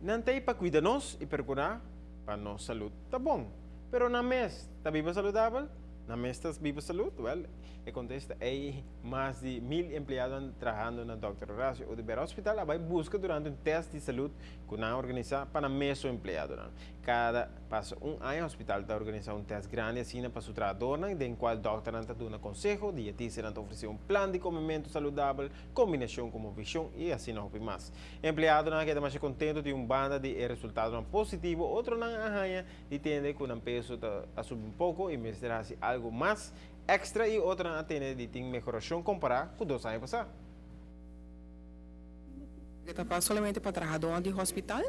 Nantay pa cuida-nos e percurar para nossa saúde. Tá bom. Pero na mês, tá viva saudável? Na mês, está viva saúde? Well, e contesta, é mais de 1.000 empregados trabalhando na Dr. Horácio. O de hospital vai busca durante um teste de saúde que não organiza para mês o empregado. Cada passa ano, o hospital está organizando um teste grande assim para o trabalhador, em qual o doutor está dando um conselho, dietista está oferecendo um plano de comimento saudável, combinação com visão e assim não houve mais. Empregado não queda mais contente de banda de resultado positivo, outro não arranha de tende que um peso a subir um pouco e mostrar algo mais extra e outro não tem de ter melhoração comparado com 2 anos passados. Etapa solamente para trabajador de hospital,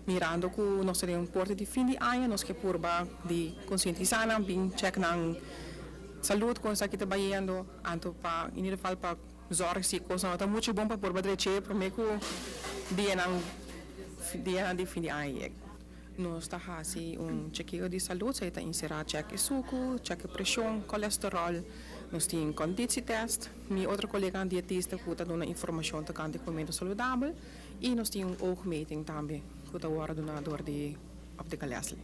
mirando que nós temos um porte de fim de ano, nós que purba de conscientizar, bem check na saúde com essa que está trabalhando, anto para em geral para zorg se coisa está muito bom para purba direito, para mim que dia de fim de ano. Nós está fazendo chequeio de saúde, você está inserir check suco, check pressão, colesterol. Nós temos conditie test, meu outro colega dietista que está dando informação tocante comida saudável e nós temos oogmeting também, que está ordenador de optical Leslie.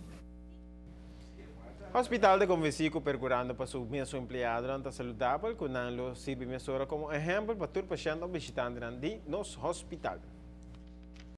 Hospital de Convesico percurando para o mesmo empregado na saudável, que não serve como exemplo para todo paciente ou visitante de nosso hospital.